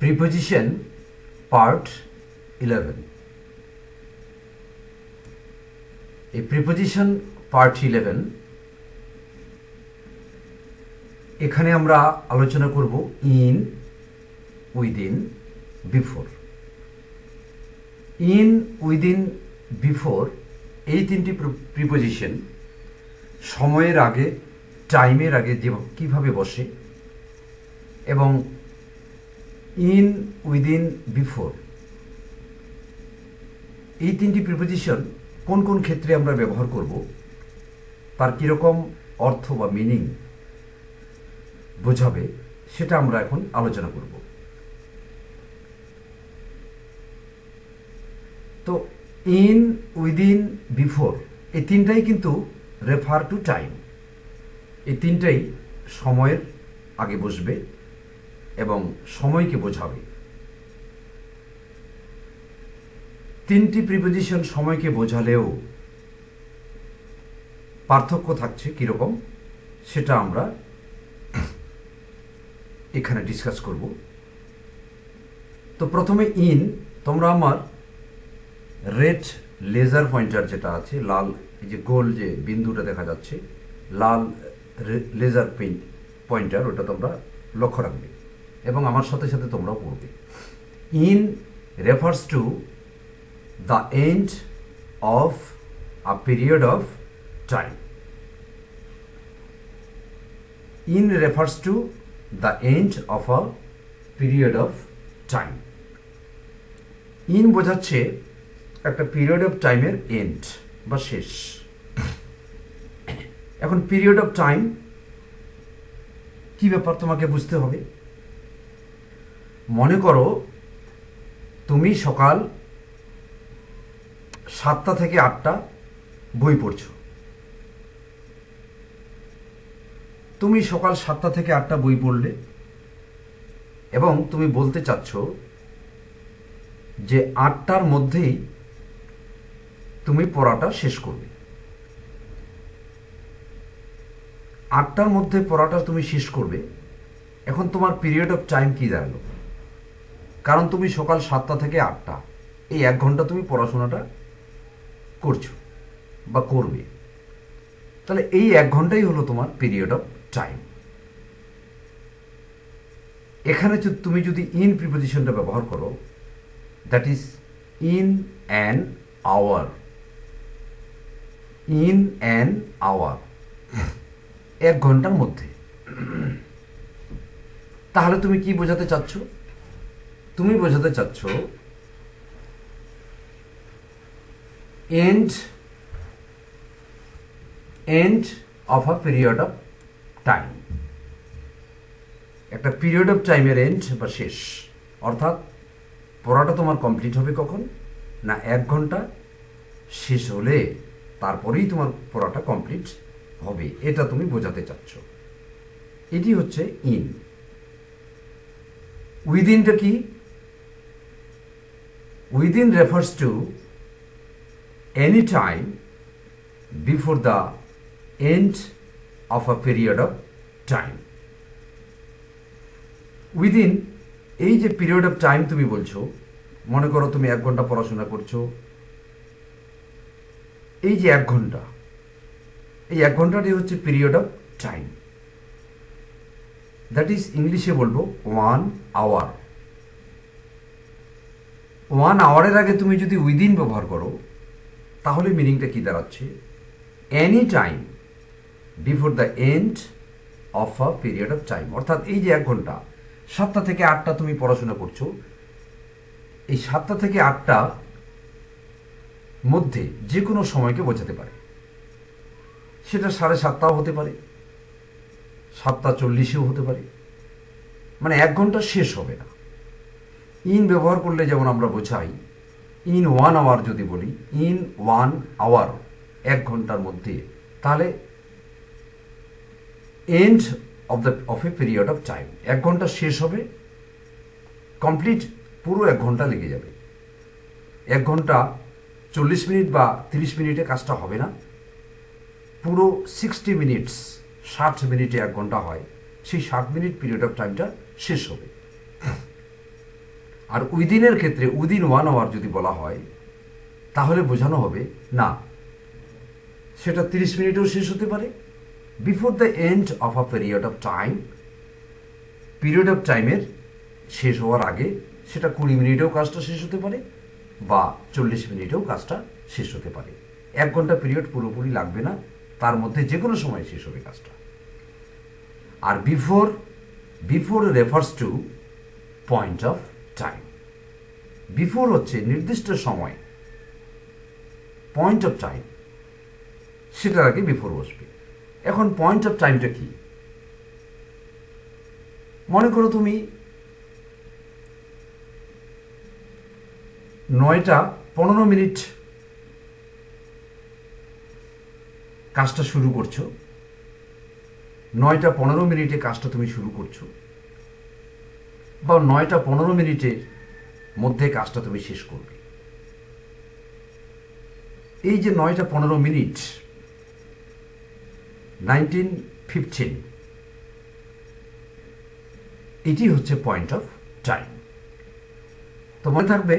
Preposition part 11। এই preposition part 11 এখানে আমরা আলোচনা করব in, within, before. In, within, before এই তিনটি প্রিপোজিশন সময়ের আগে, টাইমের আগে যে কীভাবে বসে এবং ইন, উইদিন, বিফোর এই তিনটি প্রিপোজিশন কোন কোন ক্ষেত্রে আমরা ব্যবহার করব, তার কীরকম অর্থ বা মিনিং বোঝাবে সেটা আমরা এখন আলোচনা করব। তো ইন, উইদিন, বিফোর এই তিনটাই কিন্তু রেফার টু টাইম। এই তিনটাই সময়ের আগে বসবে এবং সময়কে বোঝাবে। তিনটি প্রিপোজিশন সময়কে বোঝালেও পার্থক্য থাকছে কীরকম সেটা আমরা এখানে ডিসকাস করব। তো প্রথমে ইন, তোমরা আমার রেড লেজার পয়েন্টার যেটা আছে, লাল এই যে গোল যে বিন্দুটা দেখা যাচ্ছে, লাল লেজার পয়েন্টার, ওটা তোমরা লক্ষ্য রাখবে এবং আমার সাথে সাথে তোমরাও পড়বে। In refers to the end of a period of time. In refers to the end of a period of time. In বোঝাচ্ছে একটা পিরিয়ড অফ টাইমের এন্ড বা শেষ। এখন পিরিয়ড অফ টাইম কি ব্যাপার তোমাকে বুঝতে হবে। মনে করো তুমি সকাল 7টা থেকে 8টা বই পড়ছ। তুমি সকাল 7টা থেকে 8টা বই পড়লে এবং তুমি বলতে চাচ্ছ যে 8টার মধ্যেই তুমি পড়াটা শেষ করবে। 8টার মধ্যে পড়াটা তুমি শেষ করবে। এখন তোমার পিরিয়ড অফ টাইম কি দাঁড়ালো? কারণ তুমি সকাল 7টা থেকে 8টা এই 1 ঘন্টা তুমি পড়াশোনাটা করছো বা করবে, তাহলে এই 1 ঘন্টাই হলো তোমার পিরিয়ড অফ টাইম। এখানে তুমি যদি ইন প্রিপোজিশনটা ব্যবহার করো, that is in an hour. In an hour 1 ঘন্টার মধ্যে। তাহলে তুমি কি বোঝাতে চাচ্ছ? তুমি বোঝাতে চাচ্ছ end of a period of time। একটা পিরিয়ড অফ টাইমের এন্ড বা শেষ, অর্থাৎ পড়াটা তোমার কমপ্লিট হবে কখন না 1 ঘন্টা শেষ হলে তারপরেই তোমার পড়াটা কমপ্লিট হবে, এটা তুমি বোঝাতে চাচ্ছ। এটি হচ্ছে ইন। উইদিনটা কি? Within refers to any time before the end of a period of time. Within এই যে পিরিয়ড অফ টাইম তুমি বলছো, মনে করো তুমি 1 ঘন্টা পড়াশোনা করছো, এই যে 1 ঘন্টা, এই 1 ঘন্টাটি হচ্ছে period of time. That is ইংলিশে বলবো 1 আওয়ার। 1 আওয়ারের আগে তুমি যদি উইদিন ব্যবহার করো তাহলে মিনিংটা কি দাঁড়াচ্ছে? Any time before the end of a period of time. অর্থাৎ এই যে 1 ঘন্টা, 7টা থেকে 8টা তুমি পড়াশোনা করছো, এই 7টা থেকে 8টা মধ্যে যে কোনো সময়কে বোঝাতে পারে। সেটা 7:30টাও হতে পারে, 7:40ও হতে পারে, মানে 1 ঘন্টা শেষ হবে না। ইন ব্যবহার করলে যেমন আমরা বোঝাই ইন 1 আওয়ার, যদি বলি ইন 1 আওয়ার 1 ঘন্টার মধ্যে, তাহলে end of a period of time. 1 ঘন্টা শেষ হবে, কমপ্লিট পুরো 1 ঘন্টা লেগে যাবে। 1 ঘন্টা 40 মিনিট বা 30 মিনিটে কাজটা হবে না, পুরো 60 মিনিটস, 60 মিনিটে 1 ঘন্টা হয়, সেই 60 মিনিট পিরিয়ড অফ টাইমটা শেষ হবে। আর উইদিনের ক্ষেত্রে উইদিন 1 আওয়ার যদি বলা হয় তাহলে বোঝানো হবে না, সেটা 30 মিনিটেও শেষ হতে পারে, before the end of a period of time, period of টাইমের শেষ হওয়ার আগে সেটা 20 মিনিটেও কাজটা শেষ হতে পারে বা 40 মিনিটেও কাজটা শেষ হতে পারে। 1 ঘন্টা পিরিয়ড পুরোপুরি লাগবে না, তার মধ্যে যে কোনো সময় শেষ হবে কাজটা। আর before refers to point of time. Before হচ্ছে নির্দিষ্ট সময়, পয়েন্ট অফ টাইম সেটার আগে বিফোর বসবে। এখন পয়েন্ট অফ টাইমটা কি? মনে করো তুমি 9:15 কাজটা শুরু করছো, 9:15 কাজটা তুমি শুরু করছো, বা 9:15 মধ্যে কাজটা তুমি শেষ করবে। এই যে 9:15, 19:15, এটি হচ্ছে পয়েন্ট অফ টাইম। তো মনে থাকবে,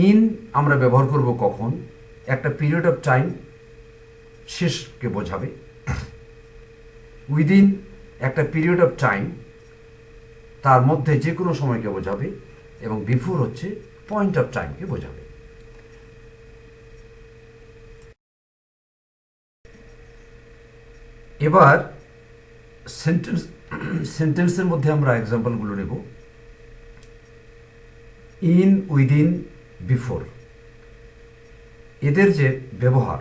ইন আমরা ব্যবহার করব কখন? একটা পিরিয়ড অফ টাইম শেষকে বোঝাবে, উইদিন একটা পিরিয়ড অফ টাইম তার মধ্যে যে কোনো সময়কে বোঝাবে, এবং বিফোর হচ্ছে পয়েন্ট অফ টাইমকে বোঝাবে। এবার সেন্টেন্সের মধ্যে আমরা এক্সাম্পলগুলো নেব। ইন, উইদিন, বিফোর, এদের যে ব্যবহার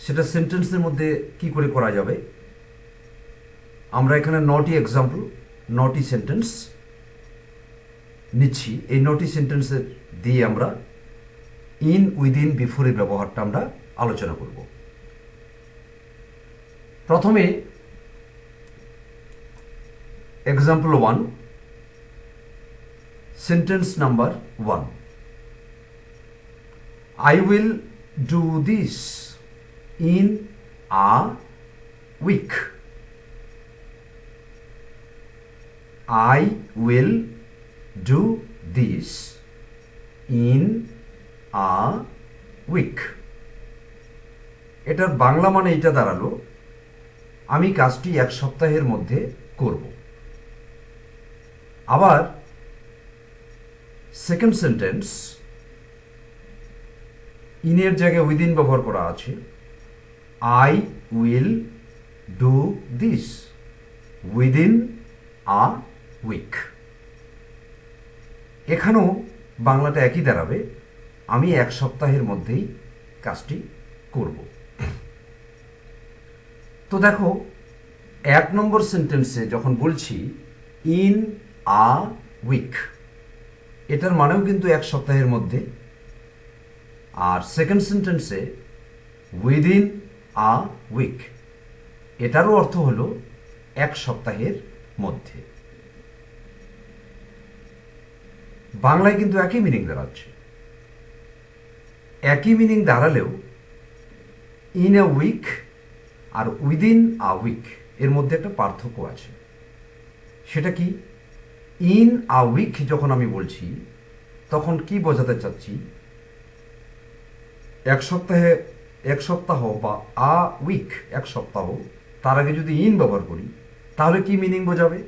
সেটা সেন্টেন্সের মধ্যে কি করে করা যাবে? আমরা এখানে 9টি এক্সাম্পল, 9টি সেন্টেন্স নিচ্ছি। এই 9টি সেন্টেন্সের দিয়ে আমরা ইন, উইদিন, বিফোরের ব্যবহারটা আমরা আলোচনা করব। প্রথমে example 1, sentence number 1, I will do this in a week. I will do this in a week. এটার বাংলা মানে এটা দাঁড়ালো, আমি কাজটি 1 সপ্তাহের মধ্যে করব। আবার সেকেন্ড সেন্টেন্স, ইনের জায়গায় উইদিন ব্যবহার করা আছে। I will do this within a week. এখানেও বাংলাটা একই দাঁড়াবে, আমি 1 সপ্তাহের মধ্যেই কাজটি করব। তো দেখো, 1 নম্বর সেন্টেন্সে যখন বলছি ইন আ উইক, এটার মানেও কিন্তু 1 সপ্তাহের মধ্যে। আর সেকেন্ড সেন্টেন্সে উইদিন আ উইক, এটারও অর্থ হলো 1 সপ্তাহের মধ্যে। বাংলায় কিন্তু একই মিনিং দাঁড়াচ্ছে। একই মিনিং দাঁড়ালেও ইন আ উইক আর উইদিন আ উইক এর মধ্যে একটা পার্থক্য আছে। সেটা কি? ইন আ উইক যখন আমি বলছি তখন কি বোঝাতে চাচ্ছি? 1 সপ্তাহ বা আ উইক 1 সপ্তাহ, তার আগে যদি ইন ব্যবহার করি তাহলে কি মিনিং বোঝাবে?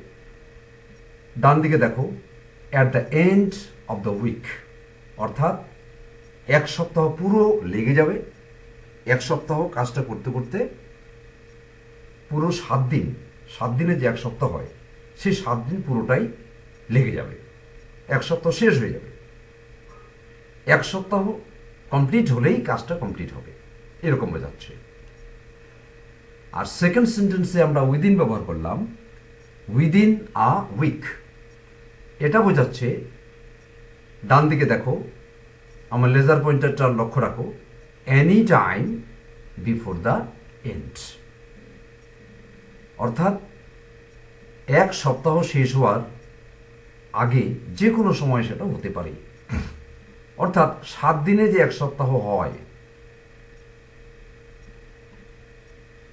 ডান দিকে দেখো, at the end of the week, অর্থাৎ 1 সপ্তাহ পুরো লেগে যাবে। 1 সপ্তাহ কাজটা করতে করতে পুরো 7 দিন, 7 দিনে যে 1 সপ্তাহ হয় সেই 7 দিন পুরোটাই লেগে যাবে, 1 সপ্তাহ শেষ হয়ে যাবে। 1 সপ্তাহ কমপ্লিট হলেই কাজটা কমপ্লিট হবে, এরকম বোঝাচ্ছে। আর সেকেন্ড সেন্টেন্সে আমরা উইদিন ব্যবহার করলাম, উইদিন আ উইক, এটা বোঝাচ্ছে, ডান দিকে দেখো, আমার লেজার পয়েন্টারটা লক্ষ্য রাখো, any time before the end, অর্থাৎ 1 সপ্তাহ শেষ হওয়ার আগে যে কোনো সময় সেটা হতে পারে। অর্থাৎ 7 দিনে যে 1 সপ্তাহ হয়,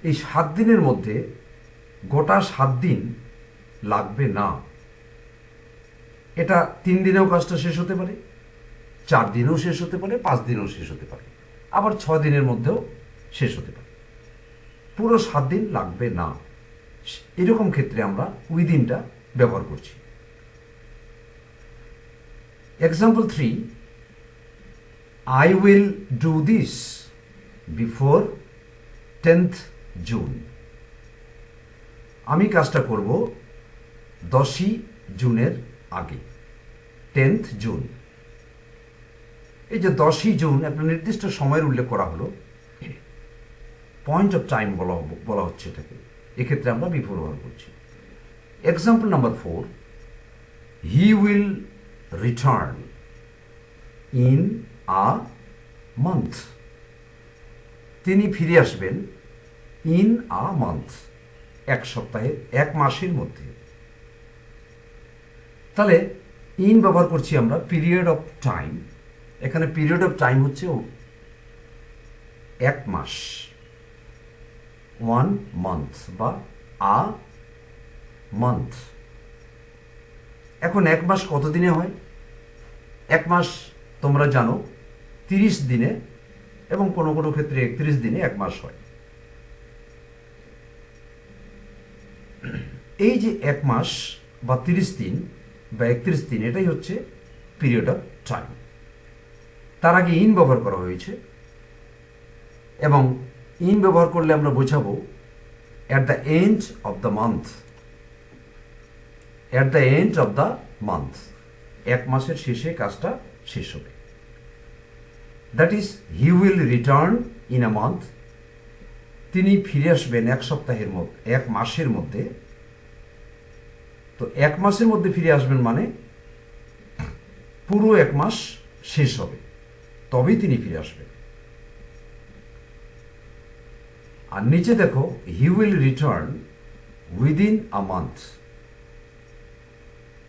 এই 7 দিনের মধ্যে গোটা 7 দিন লাগবে না। এটা 3 দিনেও কাজটা শেষ হতে পারে, 4 দিনেও শেষ হতে পারে, 5 দিনেও শেষ হতে পারে, আবার 6 দিনের মধ্যেও শেষ হতে পারে। পুরো 7 দিন লাগবে না। এরকম ক্ষেত্রে আমরা উইদিনটা ব্যবহার করছি। Example 3, I will do this before 10th June. আমি কাজটা করব 10ই জুনের আগে, 10th জুন। এই যে 10ই জুন একটা নির্দিষ্ট সময়ের উল্লেখ করা হলো, পয়েন্ট অফ টাইম বলা হচ্ছে এটাকে, এক্ষেত্রে আমরা বিফোর ব্যবহার করছি। Example number 4, he will return in a month. তিনি ফিরে আসবেন ইন আ মান্থ, এক সপ্তাহে, এক মাসের মধ্যে। তাহলে ইন ব্যবহার করছি আমরা পিরিয়ড অফ টাইম। এখানে পিরিয়ড অফ টাইম হচ্ছে 1 মাস, 1 মান্থ বা আ মান্থ। এখন 1 মাস কত দিনে হয়? 1 মাস তোমরা জানো 30 দিনে, এবং কোনো কোনো ক্ষেত্রে 31 দিনে 1 মাস হয়। এই যে 1 মাস বা 30 দিন বা 31 দিন, এটাই হচ্ছে পিরিয়ড অফ টাইম। তার আগে ইন ব্যবহার করা হয়েছে, এবং ইন ব্যবহার করলে আমরা বোঝাবো at the end of the month. At the end of the month, 1 মাসের শেষে কাজটা শেষ হবে। That is he will return in a month. তিনি ফিরে আসবেন 1 সপ্তাহের মধ্যে, 1 মাসের মধ্যে। তো 1 মাসের মধ্যে ফিরে আসবেন মানে পুরো 1 মাস শেষ হবে, তবেই তিনি ফিরে আসবেন। আর নিচে দেখো, he will return within a month,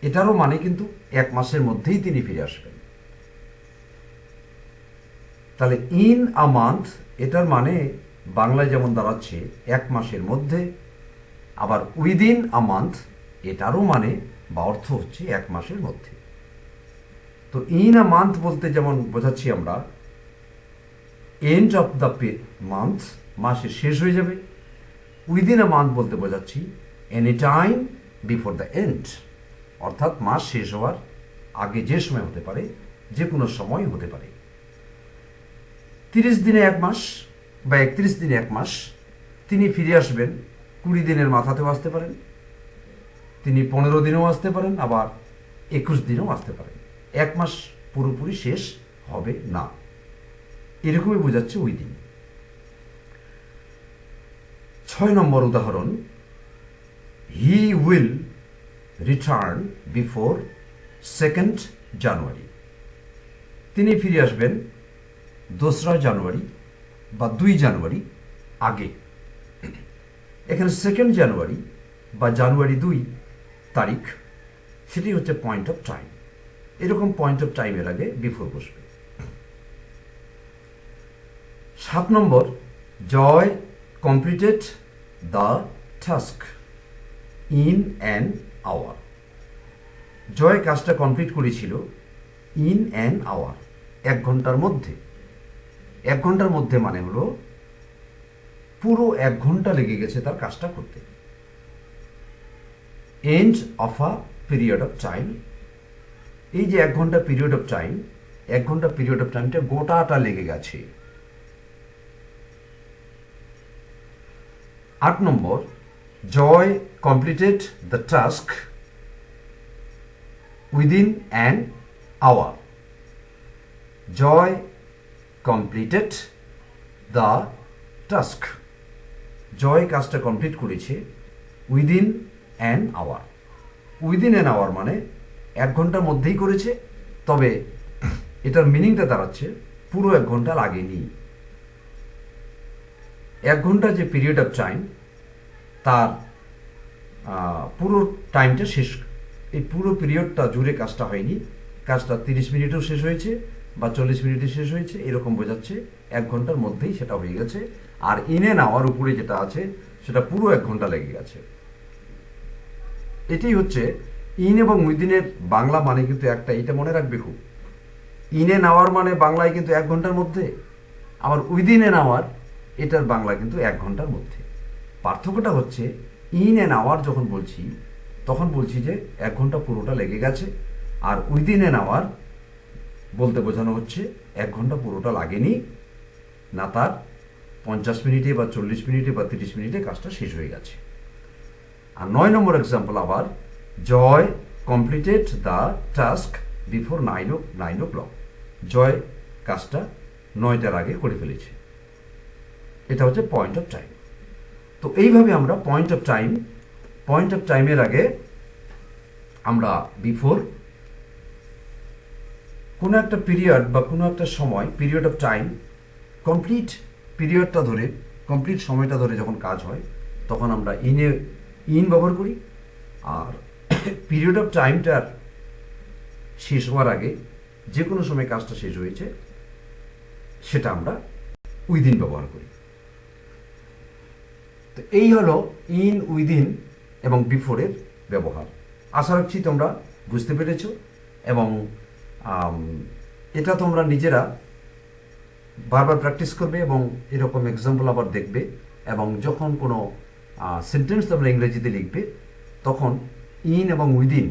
এটারও মানে কিন্তু 1 মাসের মধ্যেই তিনি ফিরে আসবেন। তাহলে ইন আ মান্থ এটার মানে বাংলায় যেমন দাঁড়াচ্ছে 1 মাসের মধ্যে, আবার উইদিন আ মান্থ এটারও মানে বা অর্থ হচ্ছে 1 মাসের মধ্যে। তো ইন আ মান্থ বলতে যেমন বোঝাচ্ছি আমরা এন্ড অফ দ্য মান্থ, মাসের শেষ হয়ে যাবে। উইদিন আ মান্থ বলতে বোঝাচ্ছি any time before the end, অর্থাৎ মাস শেষ হওয়ার আগে যে সময় হতে পারে, যে কোনো সময় হতে পারে। 30 দিনে 1 মাস বা 31 দিনে 1 মাস, তিনি ফিরে আসবেন 20 দিনের মাথাতেও আসতে পারেন, তিনি 15 দিনেও আসতে পারেন, আবার 21 দিনেও আসতে পারেন। 1 মাস পুরোপুরি শেষ হবে না, এরকমই বোঝাচ্ছে উইদিন। 6 নম্বর উদাহরণ, he will return before 2nd জানুয়ারি। তিনি ফিরে আসবেন 2রা জানুয়ারি বা 2 জানুয়ারি আগে। এখানে 2nd জানুয়ারি বা জানুয়ারি 2 তারিখ, সেটি হচ্ছে পয়েন্ট অফ টাইম। এরকম পয়েন্ট অফ টাইমের আগে বিফোর বসবে। 7 নম্বর, Joy completed the task in an hour. Joy কাজটা কমপ্লিট করেছিল ইন অ্যান আওয়ার, 1 ঘন্টার মধ্যে। 1 ঘন্টার মধ্যে মানে হলো পুরো 1 ঘন্টা লেগে গেছে তার কাজটা করতে। End of a period of time, এই যে 1 ঘন্টা পিরিয়ড অফ টাইম, 1 ঘন্টা পিরিয়ড অফ টাইমটা গোটাটা লেগে গেছে। 8 নম্বর, Joy completed the task within an hour. Joy completed the task, Joy কাজটা কমপ্লিট করেছে within an hour. Within an hour মানে 1 ঘন্টার মধ্যেই করেছে, তবে এটার মিনিংটা দাঁড়াচ্ছে পুরো 1 ঘন্টা লাগেনি। 1 ঘন্টা যে পিরিয়ড অফ টাইম, তার পুরো টাইমটা শেষ, এই পুরো পিরিয়ডটা জুড়ে কাজটা হয়নি, কাজটা 30 মিনিটেও শেষ হয়েছে বা 40 মিনিটে শেষ হয়েছে, এরকম বোঝাচ্ছে 1 ঘন্টার মধ্যেই সেটা হয়ে গেছে। আর ইন অ্যান আওয়ার উপরে যেটা আছে সেটা পুরো 1 ঘন্টা লেগে গেছে। এটাই হচ্ছে ইন এবং উইদিনের বাংলা মানে কিন্তু একটা, এটা মনে রাখবে খুব। ইনে নাওয়ার মানে বাংলায় কিন্তু 1 ঘন্টার মধ্যে, আবার উইদিনে নাওয়ার এটার বাংলা কিন্তু 1 ঘন্টার মধ্যে। পার্থক্যটা হচ্ছে ইন এন আওয়ার যখন বলছি তখন বলছি যে 1 ঘন্টা পুরোটা লেগে গেছে, আর উইদিন এন আওয়ার বলতে বোঝানো হচ্ছে 1 ঘন্টা পুরোটা লাগেনি, না তার 50 মিনিটে বা 40 মিনিটে বা 30 মিনিটে কাজটা শেষ হয়ে গেছে। আর 9 নম্বর এক্সাম্পল আবার, Joy completed the task before 9 o'clock। Joy কাজটা 9টার আগে করে ফেলেছে। এটা হচ্ছে পয়েন্ট অফ টাইম। তো এইভাবে আমরা পয়েন্ট অফ টাইমের আগে আমরা বিফোর কোনো একটা পিরিয়ড বা কোনো একটা সময়, পিরিয়ড অফ টাইম, কমপ্লিট পিরিয়ডটা ধরে, কমপ্লিট সময়টা ধরে যখন কাজ হয় তখন আমরা ইন ব্যবহার করি। আর পিরিয়ড অফ টাইমটার শেষ হওয়ার আগে যে কোনো সময় কাজটা শেষ হয়েছে সেটা আমরা উইদিন ব্যবহার করি। তো এই হলো ইন, উইদিন এবং বিফোরের ব্যবহার। আশা রাখছি তোমরা বুঝতে পেরেছ, এবং এটা তোমরা নিজেরা বারবার প্র্যাকটিস করবে এবং এরকম এক্সাম্পল আবার দেখবে, এবং যখন কোনো সেন্টেন্স তোমরা ইংরেজিতে লিখবে তখন ইন এবং উইদিন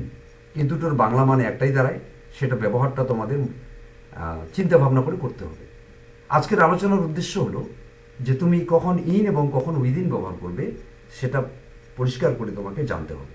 এই দুটোর বাংলা মানে একটাই দাঁড়ায়, সেটা ব্যবহারটা তোমাদের চিন্তা ভাবনা করে করতে হবে। আজকের আলোচনার উদ্দেশ্য হলো যে তুমি কখন ইন এবং কখন উইদিন ব্যবহার করবে সেটা পরিষ্কার করে তোমাকে জানতে হবে।